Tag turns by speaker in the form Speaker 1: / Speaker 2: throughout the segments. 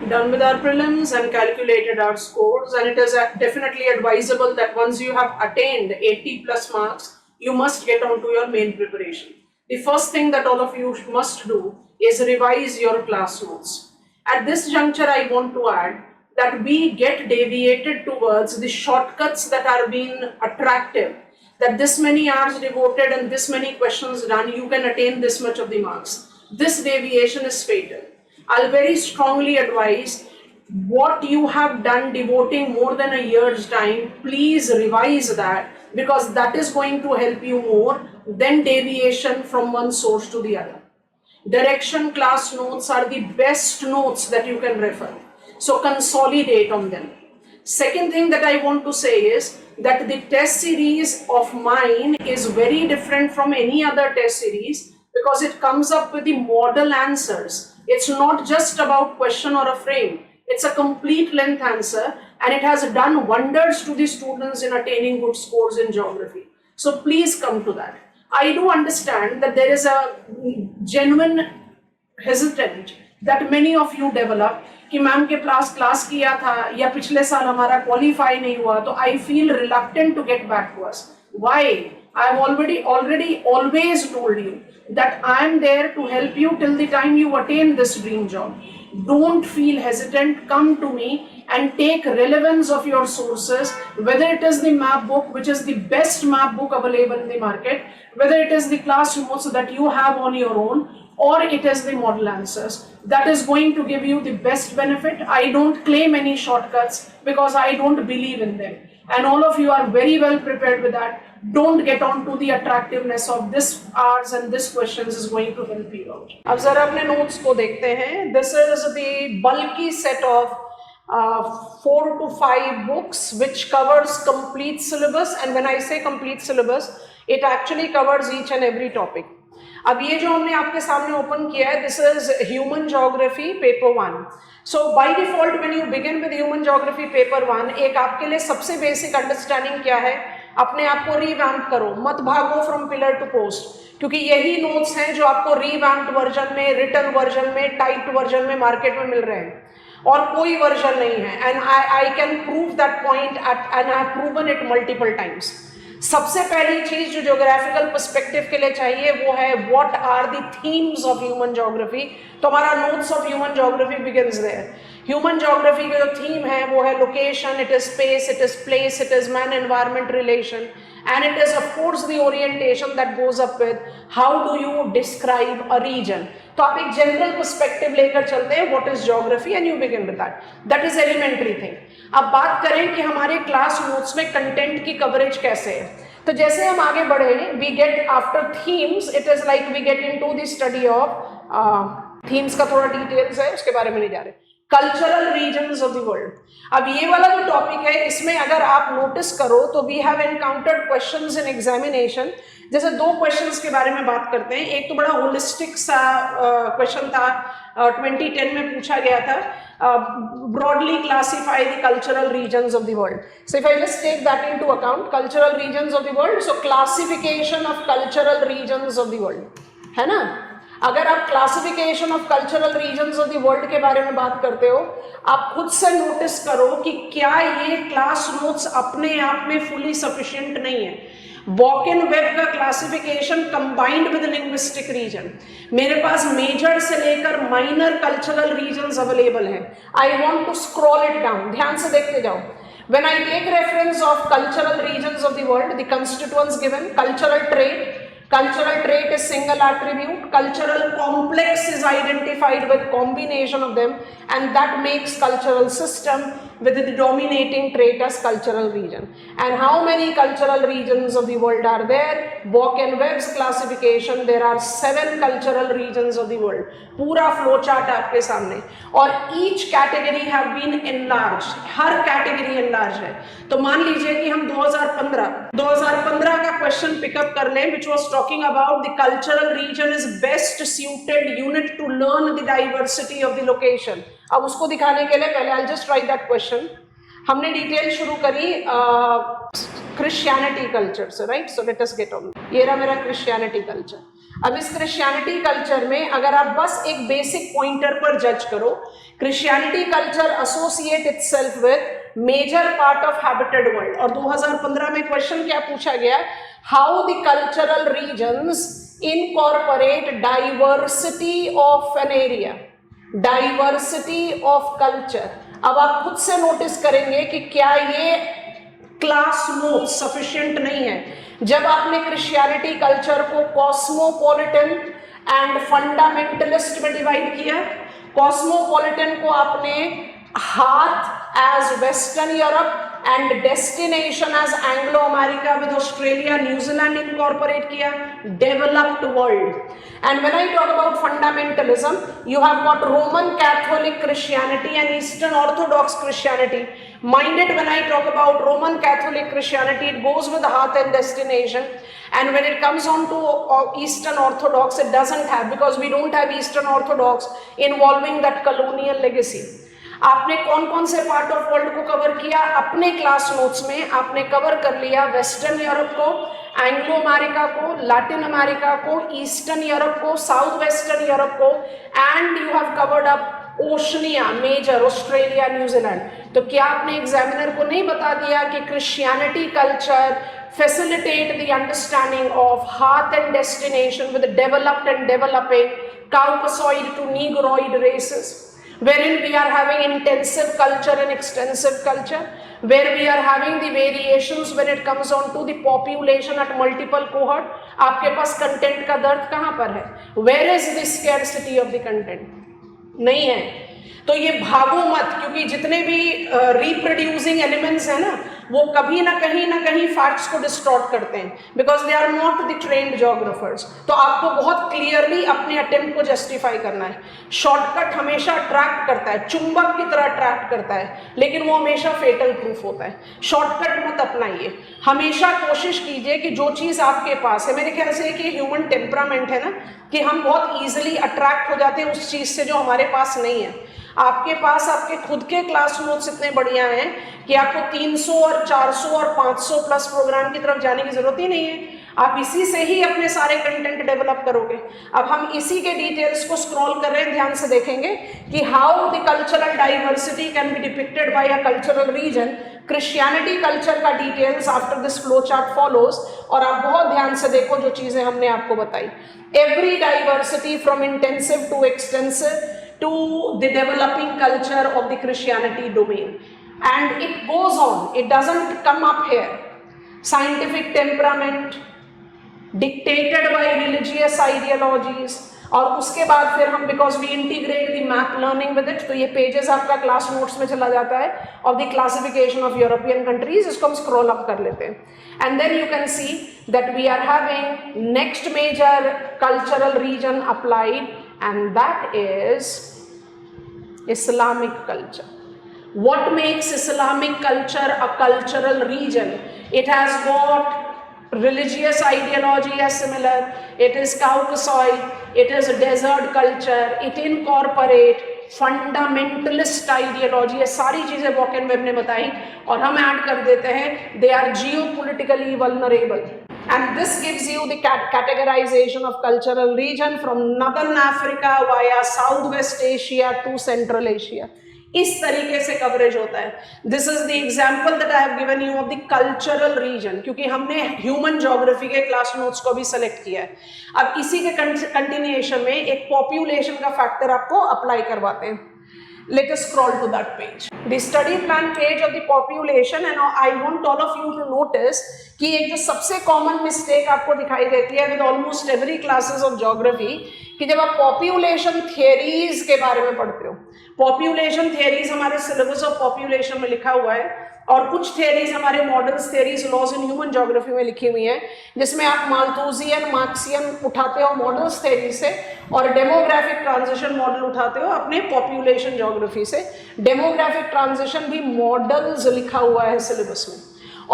Speaker 1: done with our prelims and calculated our scores, and it is definitely advisable that once you have attained 80 plus marks, you must get on to your main preparation. The first thing that all of you must do is revise your class notes. At this juncture, I want to add that we get deviated towards the shortcuts that are being attractive, that this many hours devoted and this many questions done, you can attain this much of the marks. This deviation is fatal. I'll very strongly advise what you have done devoting more than a year's time, please revise that, because that is going to help you more than deviation from one source to the other. Direction class notes are the best notes that you can refer. So consolidate on them. Second thing that I want to say is that the test series of mine is very different from any other test series because it comes up with the model answers. It's not just about question or a frame. It's a complete length answer, and it has done wonders to the students in attaining good scores in geography. So please come to that. I do understand that there is a genuine hesitant that many of you develop कि ma'am के पास class किया था या पिछले साल हमारा qualify नहीं हुआ, तो I feel reluctant to get back to us. Why? I have already always told you that I am there to help you till the time you attain this dream job. Don't feel hesitant. Come to me and take relevance of your sources, whether it is the map book, which is the best map book available in the market, whether it is the class notes that you have on your own, or it is the model answers. That is going to give you the best benefit. I don't claim any shortcuts because I don't believe in them. And all of you are very well prepared with that. Don't get on to the attractiveness of this hours and this questions is going to help you out. अब जरा अपने notes को देखते हैं. This is the bulky set of 4 to 5 books which covers complete syllabus, and when I say complete syllabus, it actually covers each and every topic. अब ये जो हमने आपके सामने ओपन किया है, this is human geography paper 1. So by default when you begin with human geography paper 1, एक आपके लिए सबसे बेसिक अंडरस्टैंडिंग क्या है, अपने आप को रीवैम्प करो, मत भागो फ्रॉम पिलर टू पोस्ट, क्योंकि यही नोट्स हैं जो आपको रीवैम्प्ड वर्जन में, रिटन वर्जन में, टाइप्ड वर्जन में मार्केट में मिल रहे हैं और कोई वर्जन नहीं है. And I can prove that point and I have proven it multiple times. सबसे पहली चीज जो ज्योग्राफिकल पर्सपेक्टिव के लिए चाहिए वो है what are the themes of human geography. तो हमारा notes of human geography begins there. Human geography का जो थीम है वो है location, it is space, it is place, it is man environment relation, and it is of course the orientation that goes up with how do you describe a region. तो आप एक general perspective लेकर चलते हैं what is geography and you begin with that. That is elementary thing. अब बात करें कि हमारे क्लास नोट्स में कंटेंट की कवरेज कैसे है. तो जैसे हम आगे बढ़े, we get after themes, it is like we get into the study of themes का थोड़ा डिटेल्स है, उसके बारे में नहीं जा रहे. Cultural regions of the world. अब ये वाला जो टॉपिक है, इसमें अगर आप नोटिस करो तो we have encountered questions in examination. जैसे 2 क्वेश्चंस के बारे में बात करते हैं. एक तो बड़ा होलिस्टिक सा क्वेश्चन था, 2010 में पूछा गया था, broadly classify the cultural regions of the world. So if I just take that into account, cultural regions of the world, so classification of cultural regions of the world, है ना. अगर आप classification of cultural regions of the world के बारे में बात करते हो, आप खुद से नोटिस करो कि क्या ये क्लास नोट्स अपने आप में फुली सफिशिएंट नहीं है. वॉक-इन वेब का classification combined with linguistic region, मेरे पास मेजर से लेकर माइनर कल्चरल रीजन्स अवेलेबल हैं. I want to scroll it down, ध्यान से देखते जाओ. When I take reference of cultural regions of the world, the constituents given, cultural trait. Cultural trait is single attribute. Cultural complex is identified with combination of them, and that makes cultural system with the dominating trait as cultural region. And how many cultural regions of the world are there? Walk and Webb's classification, there are 7 cultural regions of the world. पूरा flow chart आपके सामने, और each category have been enlarged. Her category enlarged है. तो मान लीजिए कि हम 2015 का क्वेश्चन पिकअप कर लें, which was talking about the cultural region is best suited unit to learn the diversity of the location. अब उसको दिखाने के लिए पहले I'll just write that question. हमने डिटेल शुरू करी क्रिश्चियनिटी कल्चर से, right. So let us get on. ये रहा मेरा क्रिश्चियनिटी कल्चर. अब इस क्रिश्चियनिटी कल्चर में अगर आप बस एक बेसिक पॉइंटर पर जज करो, Christianity culture associate itself with major part of habited world. और 2015 में क्वेश्चन क्या पूछा गया, how the cultural regions incorporate diversity of an area, diversity of culture. अब आप खुद से नोटिस करेंगे कि क्या ये क्लास नोट्स सफिशिएंट नहीं है। जब आपने क्रिश्चियनिटी कल्चर को कॉस्मोपॉलिटन एंड फंडामेंटलिस्ट में डिवाइड किया, कॉस्मोपॉलिटन को आपने हाथ as Western Europe and destination as Anglo-America with Australia, New Zealand incorporate किया, developed world. And when I talk about fundamentalism, you have got Roman Catholic Christianity and Eastern Orthodox Christianity. Mind it, when I talk about Roman Catholic Christianity, it goes with heart and destination. And when it comes on to Eastern Orthodox, it doesn't have, because we don't have Eastern Orthodox involving that colonial legacy. आपने कौन कौन से part of world को cover किया अपने class notes में? आपने cover कर लिया वेस्टर्न यूरोप को, एंग्लो अमेरिका को, लैटिन अमेरिका को, ईस्टर्न यूरोप को, साउथ वेस्टर्न यूरोप को, and you have covered up Oceania major, Australia, New Zealand. तो क्या आपने एग्जामिनर को नहीं बता दिया कि Christianity culture facilitate the understanding of hearth and destination with developed and developing Caucasoid to Negroid races, wherein we are having intensive culture and extensive culture, where we are having the variations when it comes on to the population at multiple cohort. आपके पास content का दर्द कहाँ पर है? Where is the scarcity of the content? नहीं है। तो ये भागो मत, क्योंकि जितने भी रिप्रोड्यूसिंग एलिमेंट्स हैं ना, वो कभी ना कहीं फैक्ट्स को डिस्टॉर्ट करते हैं, because they are not the trained geographers. तो आपको बहुत क्लियरली अपने अटेम्प्ट को जस्टिफाई करना है। शॉर्टकट हमेशा अट्रैक्ट करता है, चुंबक की तरह अट्रैक्ट करता है, लेकिन वो हमेशा फेटल प्रूफ होता है। शॉर्टकट मत अपनाइए, हमेशा कोशिश कीजिए कि जो चीज़ आपके पास है, मेरे ख्याल से कि ह्यूमन टेम्परामेंट है ना, कि हम बहुत ईजिली अट्रैक्ट हो जाते हैं उस चीज़ से जो हमारे पास नहीं है। आपके पास आपके खुद के क्लास नोट्स इतने बढ़िया हैं कि आपको 300 और 400 और 500 प्लस प्रोग्राम की तरफ जाने की जरूरत ही नहीं है। आप इसी से ही अपने सारे कंटेंट डेवलप करोगे। अब हम इसी के डिटेल्स को स्क्रॉल कर रहे हैं, ध्यान से देखेंगे कि how the cultural diversity can be depicted by a cultural region. Christianity culture का details after this flow chart follows, और आप बहुत ध्यान से देखो जो चीजें हमने आपको बताई। Every diversity from intensive to extensive to the developing culture of the Christianity domain, and it goes on, it doesn't come up here. Scientific temperament dictated by religious ideologies, और उसके बाद फिर हम, because we integrate the math learning with it, तो ये pages आपका class notes में चला जाता है of the classification of European countries, इसको हम स्क्रॉल अप कर लेते हैं, and then you can see that we are having next major cultural region applied, and that is Islamic culture. What makes Islamic culture a cultural region? It has got religious ideology as similar, it is Caucasoid, it is a desert culture, it incorporate fundamentalist ideology। ये सारी चीजें वॉकेन web ने बताई और हम add कर देते हैं they are geopolitically vulnerable, and this gives you the categorization of cultural region from northern Africa via southwest Asia to Central Asia। इस तरीके से कवरेज होता है। This is the example that I have given you of the cultural region, क्योंकि हमने human geography के class notes को भी सेलेक्ट किया है। अब इसी के कंटिन्यूएशन में एक पॉपुलेशन का फैक्टर आपको अप्लाई करवाते हैं। Let us scroll to that page, the study plan page of the population, and I want all of you to notice कि एक जो सबसे कॉमन मिस्टेक आपको दिखाई देती है with almost every classes of geography, कि जब आप पॉपुलेशन थियरीज के बारे में पढ़ते हो, पॉपुलेशन थियरीज हमारे सिलेबस ऑफ पॉपुलेशन में लिखा हुआ है, और कुछ थियरीज हमारे modern theories laws in human geography में लिखी हुई हैं, जिसमें आप माल्थुसियन मार्क्सियन उठाते हो मॉडर्न थियरी से, और डेमोग्राफिक ट्रांजिशन मॉडल उठाते हो अपने पॉपुलेशन ज्योग्राफी से। डेमोग्राफिक ट्रांजिशन भी मॉडल्स लिखा हुआ है सिलेबस में,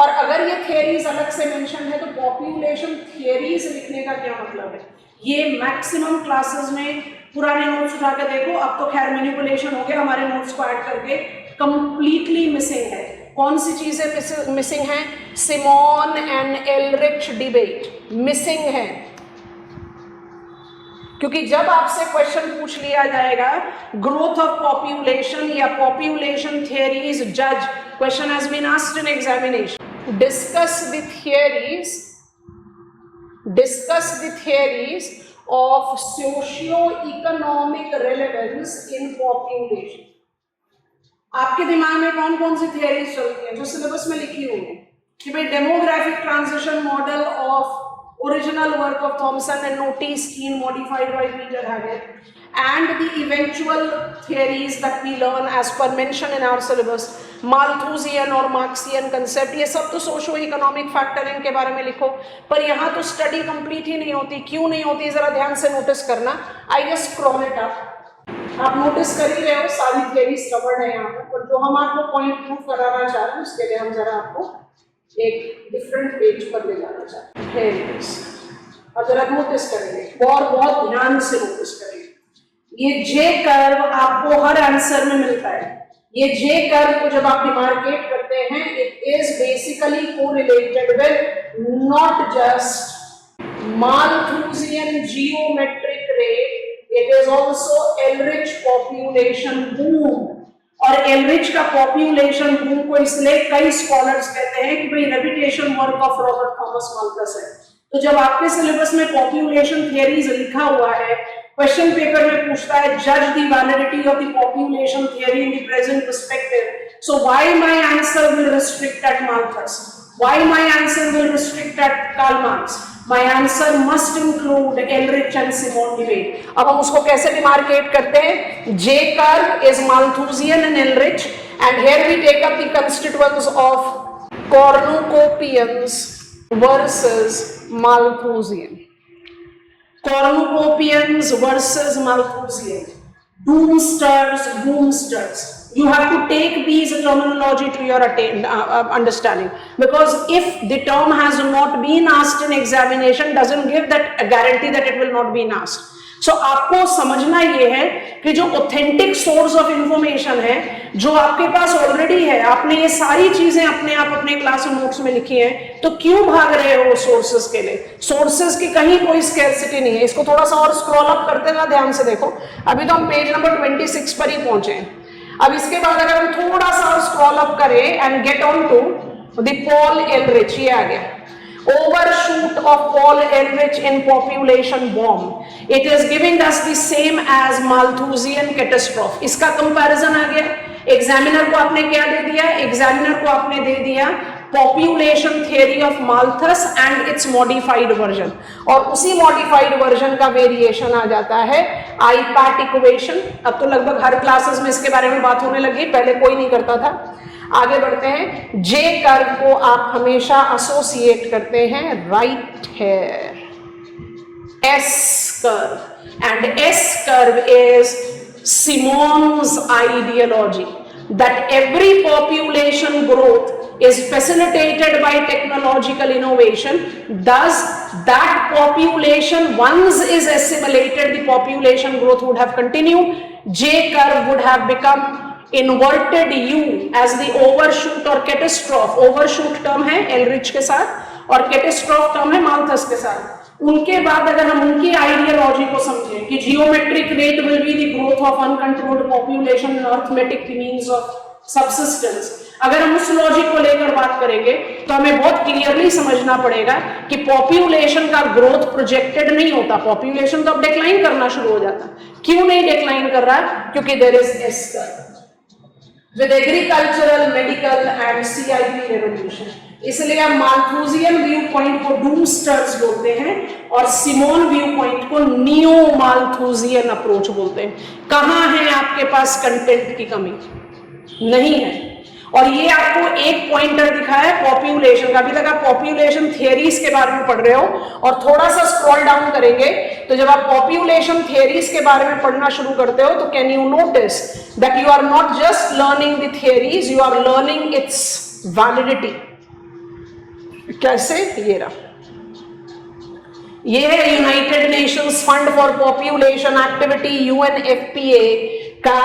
Speaker 1: और अगर ये थियरीज अलग से मेंशन है तो पॉपुलेशन थियरीज लिखने का क्या मतलब है? ये मैक्सिमम क्लासेस में पुराने नोट्स उठा के देखो, अब तो खैर मैनिपुलेशन हो गया, हमारे नोट्स को ऐड करके कंप्लीटली मिसिंग है। कौन सी चीजें मिसिंग है? Simon and Ehrlich debate missing है, क्योंकि जब आपसे क्वेश्चन पूछ लिया जाएगा ग्रोथ ऑफ पॉपुलेशन या पॉपुलेशन थियरीज जज, question has been asked in examination, discuss the theories of socio-economic relevance in population। आपके दिमाग में कौन कौन सी थियरीज चलती हैं जो सिलेबस में लिखी हुई है कि भाई demographic transition model of original work of Thomson and Otis Keene modified by Peter Haggett and the eventual theories that we learn as per mention in our syllabus, Malthusian और Marxian concept, ये सब तो socio economic factor इनके बारे में लिखो। पर यहाँ तो स्टडी कंप्लीट ही नहीं होती। क्यों नहीं होती जरा ध्यान से नोटिस करना। I just scroll it up, आप नोटिस कर ही रहे हो सारी थियरीज कवर्ड है यहाँ पर, पर जो हम आपको पॉइंट प्रूफ कराना चाह रहे हैं उसके लिए हम जरा आपको एक डिफरेंट पेज पर ले जाना चाहते हैं और जरा नोटिस करेंगे और बहुत ध्यान से नोटिस करेंगे। ये जे कर्व आपको हर आंसर में मिलता है। ये जे कर्व को जब आप डिमार्केट करते हैं, it is basically correlated with not just Malthusian geometric rate, it is also Ehrlich population boom. और एलरिच का पॉपुलेशन बूम को इसलिए कई स्कॉलर्स कहते हैं कि भाई repetition work of Robert Thomas Malthus है। तो जब आपके सिलेबस में पॉपुलेशन थियरीज लिखा हुआ है, क्वेश्चन पेपर में पूछता है जज the validity of the population theory in the present perspective, so why my answer will restrict at Malthus, why my answer will restrict at Karl Marx, my answer must include Ehrlich and Simon debate। अब हम उसको कैसे demarcate करते हैं? J curve is Malthusian and Ehrlich, and here we take up the constituents of cornucopians versus Malthusian. Cornucopians versus Malthusian, doomsters, boomsters. You have to take these terminology to your understanding, because if the term has not been asked in examination doesn't give that a guarantee that it will not be asked। So आपको समझना ये है कि जो authentic source of information है, जो आपके पास already है, आपने ये सारी चीजें अपने आप अपने क्लास नोट्स में लिखी हैं, तो क्यों भाग रहे हो सोर्सेस के लिए? सोर्सेस की कहीं कोई स्कैरसिटी नहीं है। इसको थोड़ा सा और स्क्रॉल अप करते ना, ध्यान से देखो। अभी तो हम पेज नंबर 26 पर ही पहुंचे हैं। अब इसके बाद अगर हम थोड़ा सा स्क्रॉल अप करें and get on to the Paul Ehrlich, ये आ गया overshoot of Paul Ehrlich in population bomb, it is giving us the same as Malthusian catastrophe। इसका कंपैरिजन आ गया। एग्जामिनर को आपने क्या दे दिया? एग्जामिनर को आपने दे दिया population theory of Malthus and it's modified version, और उसी मॉडिफाइड वर्जन का वेरिएशन आ जाता है आईपैट इक्वेशन। अब तो लगभग हर क्लासेस में इसके बारे में बात होने लगी, पहले कोई नहीं करता था। आगे बढ़ते हैं। जे कर्व को आप हमेशा एसोसिएट करते हैं right here, S curve, and S curve is Simon's ideology that every population growth is facilitated by technological innovation, thus that population once is assimilated, the population growth would have continued, J curve would have become inverted U as the overshoot or catastrophe। overshoot term है एलरिच के साथ और catastrophe term है Malthus के साथ। उनके बाद अगर हम उनकी आइडियोलॉजी को समझें कि geometric rate will be the growth of uncontrolled population in arithmetic means of subsistence, अगर हम उस लॉजिक को लेकर बात करेंगे तो हमें बहुत क्लियरली समझना पड़ेगा कि पॉपुलेशन का ग्रोथ प्रोजेक्टेड नहीं होता। पॉपुलेशन तो अब डिक्लाइन करना शुरू हो जाता। क्यों नहीं डिक्लाइन कर रहा? क्योंकि there is S curve with agricultural, medical and CIP revolution. इसलिए आप माल्थूसियन व्यू पॉइंट को डूमस्टर्स बोलते हैं और सिमोन व्यू पॉइंट को नियो माल्थूसियन अप्रोच बोलते हैं। कहां है आपके पास कंटेंट की कमी? नहीं है। और ये आपको एक पॉइंटर दिखा है पॉपुलेशन का। अभी तक आप पॉपुलेशन थियरीज के बारे में पढ़ रहे हो, और थोड़ा सा स्क्रॉल डाउन करेंगे तो जब आप पॉपुलेशन थियरीज के बारे में पढ़ना शुरू करते हो तो can you notice that you are not just learning the theories, you are learning its validity. कैसे? ये रहा, ये है United Nations fund for population activity UNFPA का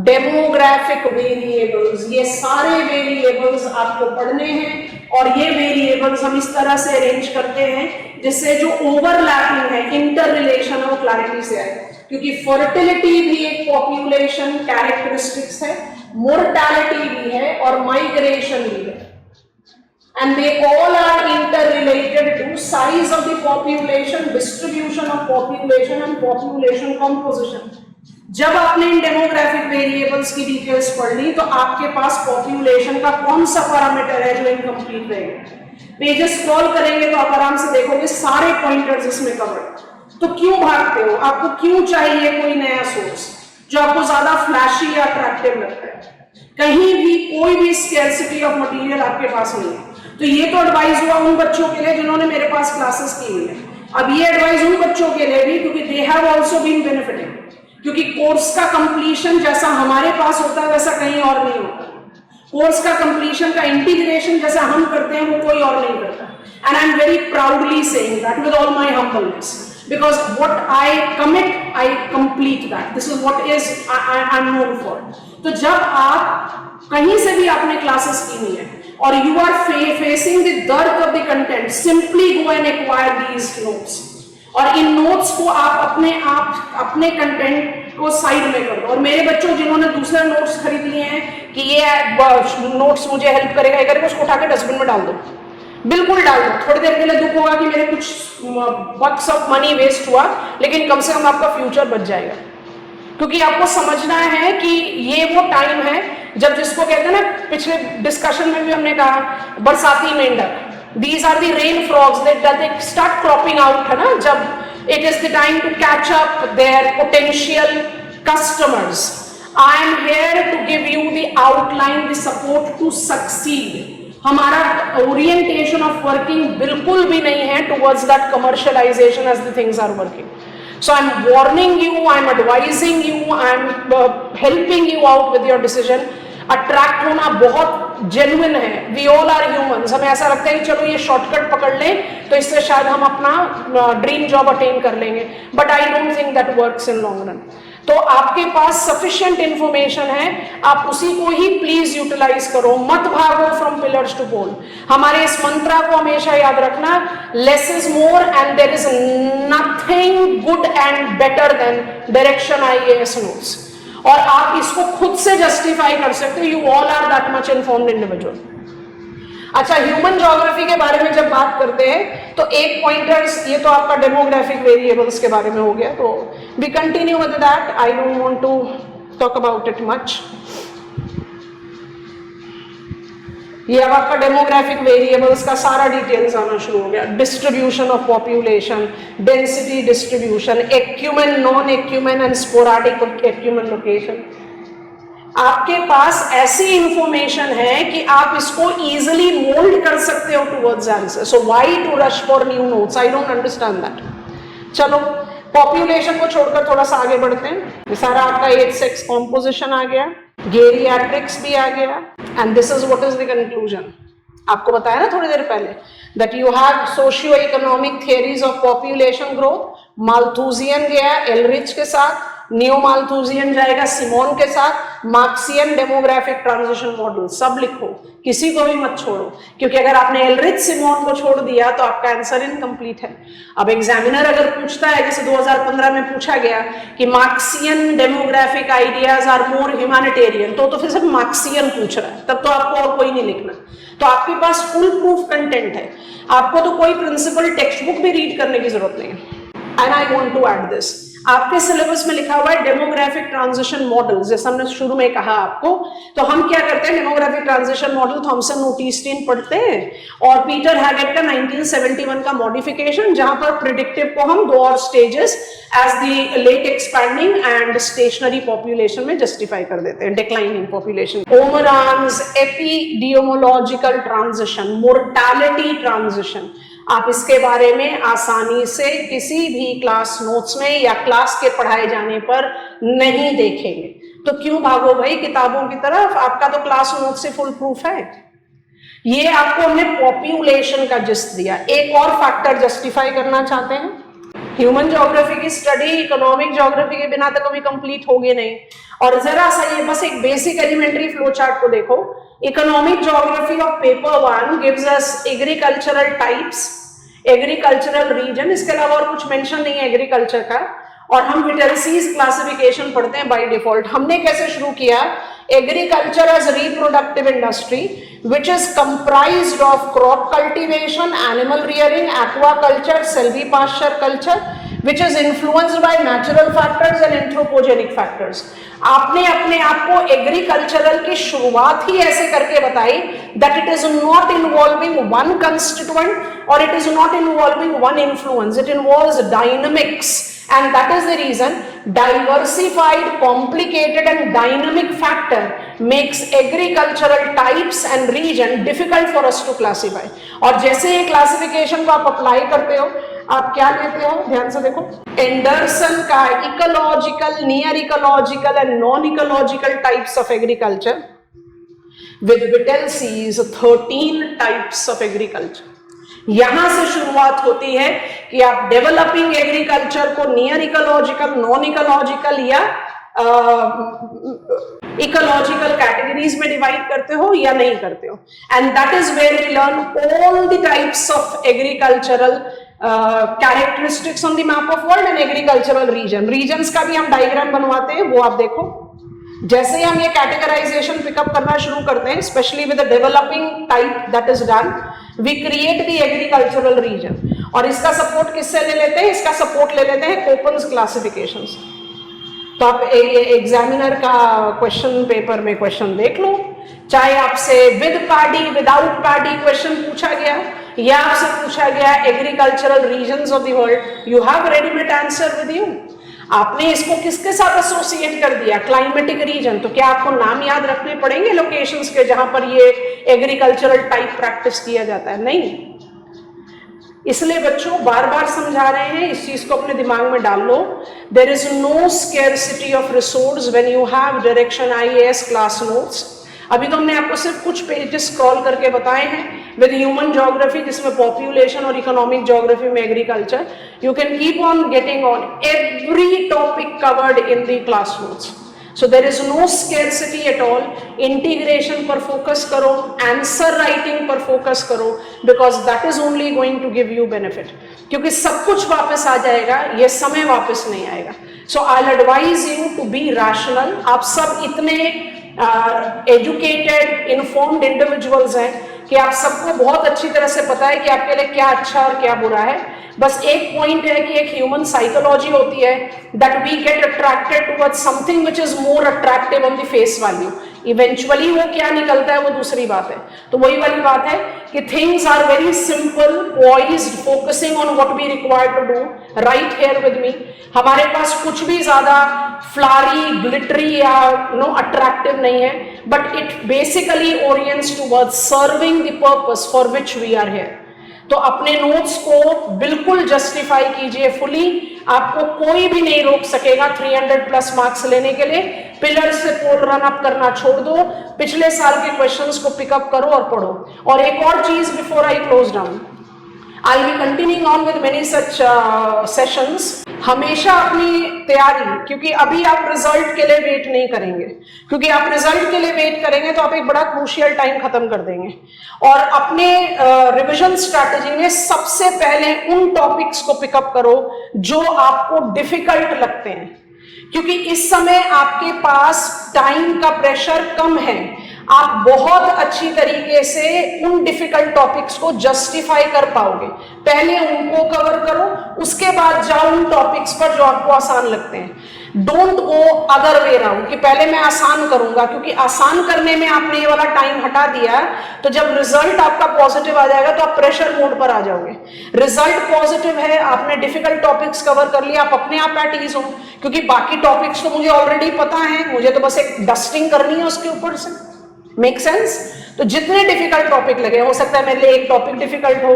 Speaker 1: डेमोग्राफिक वेरिएबल्स। ये सारे वेरिएबल्स आपको पढ़ने हैं और ये वेरिएबल्स हम इस तरह से अरेंज करते हैं जिससे जो ओवरलैपिंग है, इंटर रिलेशन है, वो क्लैरिटी से आए, क्योंकि फर्टिलिटी भी एक पॉपुलेशन कैरेक्टरिस्टिक्स है, मोर्टैलिटी भी है और माइग्रेशन भी है, and they all are interrelated to size of the population, distribution of population and population composition. जब आपने इन डेमोग्राफिक वेरिएबल्स की डिटेल्स पढ़ ली तो आपके पास पॉपुलेशन का कौन सा पैरामीटर है जो इनकम्प्लीट रहेगा। पेजेस स्क्रॉल करेंगे तो आप आराम से देखोगे सारे पॉइंटर्स इसमें कवर। तो क्यों भागते हो, आपको क्यों चाहिए कोई नया सोर्स जो आपको ज्यादा फ्लैशी या अट्रैक्टिव लगता है? कहीं भी कोई भी स्कैर्सिटी ऑफ मटेरियल आपके पास नहीं है। तो ये तो एडवाइस हुआ उन बच्चों के लिए जिन्होंने मेरे पास क्लासेस की हुई है। अब ये एडवाइस उन बच्चों के लिए भी, क्योंकि they have also been benefiting, क्योंकि कोर्स का कंप्लीशन जैसा हमारे पास होता है वैसा कहीं और नहीं होता। कोर्स का कंप्लीशन का इंटीग्रेशन जैसा हम करते हैं वो कोई और नहीं करता। And I am very proudly saying that with all my humbleness, because what I commit, I complete that. This is what is I'm known for. तो जब आप कहीं से भी आपने क्लासेस की हुई है और you are facing the dearth of the content, simply go and acquire these notes. और इन नोट्स को आप अपने कंटेंट को साइड में कर दो। और मेरे बच्चों जिन्होंने दूसरे नोट्स खरीद लिए हैं कि ये नोट्स मुझे हेल्प करेगा, ये करेगा, उसको उठा के डस्टबिन में डाल दो, बिल्कुल डाल दो। थोड़ी देर के लिए दुख होगा कि मेरे कुछ बक्स ऑफ मनी वेस्ट हुआ, लेकिन कम से कम आपका फ्यूचर बच जाएगा। क्योंकि आपको समझना है कि ये वो टाइम है जब, जिसको कहते हैं ना, पिछले डिस्कशन में भी हमने कहा, बरसाती मेंढक, these are the rain frogs that start cropping out, है ना, जब it is the time to catch up their potential customers. I am here to give you the outline, the support to succeed. हमारा orientation of working बिल्कुल भी नहीं है towards that commercialization as the things are working. So I am warning you, I am advising you, I am helping you out with your decision. Attract होना बहुत genuine है, we all are humans. हमें ऐसा लगता है कि चलो ये शॉर्टकट पकड़ लें तो इससे शायद हम अपना ड्रीम जॉब अटेन कर लेंगे, but I don't think that works in long run. तो आपके पास सफिशिएंट इंफॉर्मेशन है, आप उसी को ही प्लीज यूटिलाइज करो, मत भागो फ्रॉम पिलर्स टू पोल। हमारे इस मंत्रा को हमेशा याद रखना, less is more and there is nothing good and better than direction IAS notes. और आप इसको खुद से जस्टिफाई कर सकते हो, you all are that much informed individual. अच्छा, ह्यूमन ज्योग्राफी के बारे में जब बात करते हैं तो एक पॉइंटर्स, ये तो आपका डेमोग्राफिक वेरिएबल्स के बारे में हो गया, तो we continue with that, I don't want to talk about it much. ये अब आपका डेमोग्राफिक वेरिएबल्स का सारा डिटेल्स आना शुरू हो गया। Distribution of population, density distribution, acumen, non acumen and sporadic acumen location. आपके पास ऐसी इंफॉर्मेशन है कि आप इसको इजीली मोल्ड कर सकते हो towards answer. So why to rush for new notes, I don't understand that. चलो, पॉपुलेशन को छोड़कर थोड़ा सा आगे बढ़ते हैं। ये सारा आपका एज सेक्स कॉम्पोजिशन आ गया, गेरियाट्रिक्स भी आ गया, and this is what is the conclusion. आपको बताया ना थोड़ी देर पहले that you have socio economic theories of population growth. Malthusian गया एलरिच के साथ, नियो माल्थुसियन जाएगा सिमोन के साथ, मार्क्सियन डेमोग्राफिक ट्रांजिशन मॉडल, सब लिखो, किसी को भी मत छोड़ो, क्योंकि अगर आपने एलरिच सिमोन को छोड़ दिया तो आपका आंसर इनकम्प्लीट है। अब एग्जामिनर अगर पूछता है, जैसे 2015 में पूछा गया कि Marxian demographic ideas are more humanitarian, तो फिर सिर्फ मार्क्सियन पूछ रहा है, तब तो आपको और कोई नहीं लिखना। तो आपके पास फुल प्रूफ कंटेंट है, आपको तो कोई प्रिंसिपल टेक्स्ट बुक भी रीड करने की जरूरत नहीं है। And I want to add this, आपके सिलेबस में लिखा हुआ है डेमोग्राफिक ट्रांजिशन मॉडल, जैसा हमने शुरू में कहा आपको। तो हम क्या करते हैं, डेमोग्राफिक ट्रांजिशन मॉडल थॉमसन नोटिस्टीन पढ़ते हैं और पीटर हैगेट का 1971 का मॉडिफिकेशन, जहां पर प्रिडिक्टिव को हम दो और stages as the late expanding and stationary population में जस्टिफाई कर देते हैं, declining population. Omran's epidemiological transition, mortality transition, आप इसके बारे में आसानी से किसी भी क्लास नोट्स में या क्लास के पढ़ाए जाने पर नहीं देखेंगे। तो क्यों भागो भाई किताबों की तरफ, आपका तो क्लास नोट से फुल प्रूफ है। ये आपको हमने पॉपुलेशन का जिस्ट दिया। एक और फैक्टर जस्टिफाई करना चाहते हैं, ह्यूमन ज्योग्राफी की स्टडी इकोनॉमिक ज्योग्राफी के बिना तो कभी कंप्लीट होगी नहीं। और जरा सा ये बस एक बेसिक एलिमेंट्री फ्लो चार्ट को देखो। Economic geography of paper 1 gives us agricultural types, agricultural region, इसके अलावा और कुछ मेंशन नहीं है एग्रीकल्चर का। और हम विटेल्सीज क्लासिफिकेशन पढ़ते हैं बाय डिफॉल्ट। हमने कैसे शुरू किया, agriculture as reproductive industry which is comprised of crop cultivation, animal rearing, aquaculture, silvipasture culture, which is influenced by natural factors and anthropogenic factors. आपने अपने आप को एग्रीकल्चरल की शुरुआत ही ऐसे करके बताई that it is not involving one constituent or it is not involving one influence, it involves dynamics. And that is the reason diversified, complicated and dynamic factor makes agricultural types and region difficult for us to classify. और जैसे ये classification को आप apply करते हो, आप क्या लेते हो, ध्यान से देखो, एंडरसन का ecological, near ecological and non ecological types of agriculture with Whittlesey's 13 types of agriculture. यहां से शुरुआत होती है कि आप डेवलपिंग एग्रीकल्चर को नियर इकोलॉजिकल, नॉन इकोलॉजिकल या इकोलॉजिकल कैटेगरीज में डिवाइड करते हो या नहीं करते हो। And that is where we learn all the types of agricultural characteristics on the map of world and agricultural region. Regions का भी हम डायग्राम बनवाते हैं, वो आप देखो। जैसे ही हम ये कैटेगराइजेशन पिकअप करना शुरू करते हैं, specially with the developing type that is done, we create the agricultural region. और इसका सपोर्ट किससे ले लेते हैं, इसका सपोर्ट ले लेते हैं कोपन्स क्लासिफिकेशंस। तो आप एग्जामिनर का क्वेश्चन पेपर में क्वेश्चन देख लो, चाहे आपसे with paddy without paddy question पूछा गया या आपसे पूछा गया agricultural regions of the world, you have readymade answer with you. आपने इसको किसके साथ एसोसिएट कर दिया, क्लाइमेटिक रीजन, तो क्या आपको नाम याद रखने पड़ेंगे लोकेशंस के जहां पर ये एग्रीकल्चरल टाइप प्रैक्टिस किया जाता है? नहीं। इसलिए बच्चों बार बार समझा रहे हैं, इस चीज को अपने दिमाग में डाल लो। There is no scarcity of resource when you have direction IAS class notes. अभी तो हमने आपको सिर्फ कुछ पेजेस स्क्रॉल करके बताए हैं विद ह्यूमन ज्योग्राफी, जिसमें पॉपुलेशन और इकोनॉमिक ज्योग्राफी में agriculture. You can keep on getting on every topic covered in the class notes, so there is no scarcity at all. Integration पर फोकस करो, answer writing पर focus करो, because that is only going to give you benefit. क्योंकि सब कुछ वापस आ जाएगा, ये समय वापस नहीं आएगा। So I will advise you to be rational. आप सब इतने एजुकेटेड इन्फॉर्म्ड इंडिविजुअल्स हैं कि आप सबको बहुत अच्छी तरह से पता है कि आपके लिए क्या अच्छा और क्या बुरा है। बस एक पॉइंट है कि एक ह्यूमन साइकोलॉजी होती है that we get attracted towards something which is more attractive on the face value. Eventually वो क्या निकलता है वो दूसरी बात है। तो वही वाली बात है कि things are very simple, poised, focusing on what we require to do right here with me. हमारे पास कुछ भी ज्यादा फ्लारी, ग्लिटरी या अट्रैक्टिव नहीं है, but it basically orients towards serving the purpose for which we are here. तो अपने नोट्स को बिल्कुल जस्टिफाई कीजिए फुली। आपको कोई भी नहीं रोक सकेगा 300+ मार्क्स लेने के लिए। पिलर से पोल रन अप करना छोड़ दो, पिछले साल के क्वेश्चंस को पिकअप करो और पढ़ो। और एक और चीज before I close down, I will continuing on with many such sessions. हमेशा अपनी तैयारी, क्योंकि अभी आप रिजल्ट के लिए वेट नहीं करेंगे, क्योंकि आप रिजल्ट के लिए वेट करेंगे तो आप एक बड़ा क्रूशियल टाइम खत्म कर देंगे। और अपने रिवीजन स्ट्रैटेजी में सबसे पहले उन टॉपिक्स को पिकअप करो जो आपको डिफिकल्ट लगते हैं, क्योंकि इस समय आपके पास टाइम का प्रेशर कम है। आप बहुत अच्छी तरीके से उन डिफिकल्ट टॉपिक्स को जस्टिफाई कर पाओगे। पहले उनको कवर करो, उसके बाद जाओ उन टॉपिक्स पर जो आपको आसान लगते हैं। Don't go other way round कि पहले मैं आसान करूंगा, क्योंकि आसान करने में आपने ये वाला टाइम हटा दिया, तो जब रिजल्ट आपका पॉजिटिव आ जाएगा तो आप प्रेशर मोड पर आ जाओगे। रिजल्ट पॉजिटिव है, आपने डिफिकल्ट टॉपिक्स कवर कर लिया, आप अपने आप एट ईज हो, क्योंकि बाकी टॉपिक्स तो मुझे ऑलरेडी पता है, मुझे तो बस एक डस्टिंग करनी है उसके ऊपर से। Make sense? तो जितने डिफिकल्ट टॉपिक लगे, हो सकता है मेरे लिए एक टॉपिक डिफिकल्ट हो,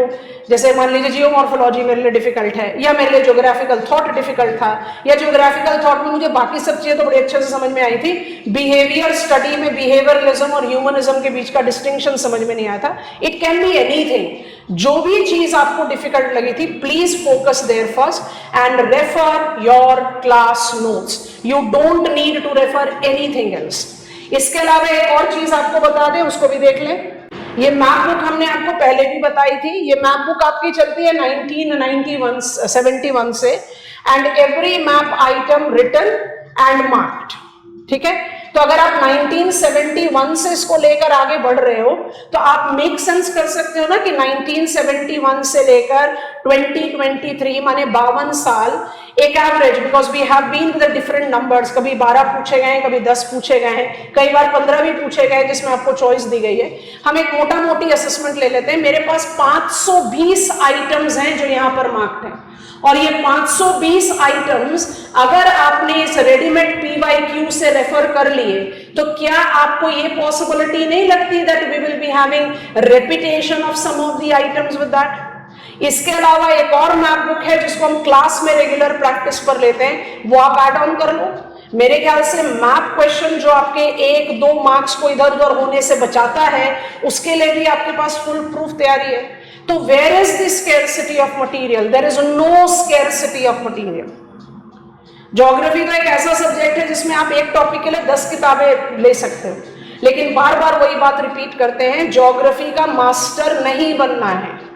Speaker 1: जैसे मान लीजिए जियोमॉर्फोलॉजी मेरे लिए डिफिकल्ट है, या मेरे लिए ज्योग्राफिकल थॉट डिफिकल्ट था, या ज्योग्राफिकल थॉट में मुझे बाकी सब चीजें तो बड़े अच्छे से समझ में आई थी, बिहेवियर स्टडी में बिहेवियरलिज्म और ह्यूमनिज्म के बीच का डिस्टिंक्शन समझ में नहीं आया था। It can be anything. जो भी चीज आपको डिफिकल्ट लगी थी, please focus there first and refer your class notes. You don't need to refer anything else. इसके अलावा एक और चीज आपको बता दें, उसको भी देख लें। ये मैप बुक हमने आपको पहले भी बताई थी। ये मैप बुक आपकी चलती है 1971 से, and every map item written and marked, ठीक है। तो अगर आप 1971 से इसको लेकर आगे बढ़ रहे हो तो आप मेक सेंस कर सकते हो ना कि 1971 से लेकर 2023 माने 52 साल एक average, because we have been with different numbers, कभी 12 पूछे गए हैं, कभी 10 पूछे गए हैं, कई बार 15 भी पूछे गए जिसमें आपको चॉइस दी गई है। हम एक मोटा मोटी असेसमेंट ले लेते हैं। मेरे पास 520 आइटम्स हैं जो यहां पर मार्क्ड हैं, और ये 520 आइटम्स अगर आपने इस रेडीमेड PYQ से रेफर कर लिए तो क्या आपको ये पॉसिबिलिटी नहीं लगती that we will be having repetition of some of the items with that. इसके अलावा एक और मैप बुक है जिसको हम क्लास में रेगुलर प्रैक्टिस पर लेते हैं, वो आप ऐड ऑन कर लो। मेरे ख्याल से मैप क्वेश्चन जो आपके 1-2 मार्क्स को इधर उधर होने से बचाता है, उसके लिए भी आपके पास फुल प्रूफ तैयारी है। तो where is the scarcity of material? There is no scarcity of material. Geography तो एक ऐसा सब्जेक्ट है जिसमें आप एक टॉपिक के लिए 10 किताबें ले सकते हो, लेकिन बार बार वही बात रिपीट करते हैं, ज्योग्राफी का मास्टर नहीं बनना है।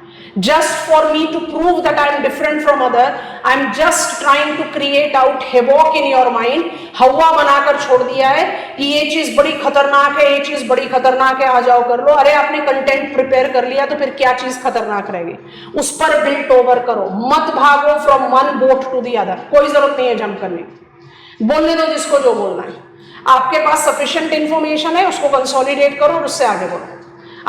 Speaker 1: Just for me to prove that I am different from other, I am just trying to create out havoc in your mind। हवा बनाकर छोड़ दिया है कि ये चीज बड़ी खतरनाक है, ये चीज बड़ी खतरनाक है, आ जाओ कर लो। अरे आपने कंटेंट प्रिपेयर कर लिया तो फिर क्या चीज खतरनाक रहेगी, उस पर बिल्ट ओवर करो, मत भागो from one boat to the other. कोई जरूरत नहीं है जंप करने की, बोलने दो जिसको जो बोलना है। आपके पास सफिशिएंट इंफॉर्मेशन है, उसको कंसोलिडेट करो और उससे आगे बढ़ो।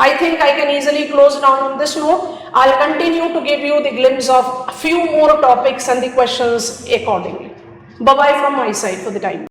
Speaker 1: I think I can easily close down on this note. I'll continue to give you the glimpse of a few more topics and the questions accordingly. Bye-bye from my side for the time.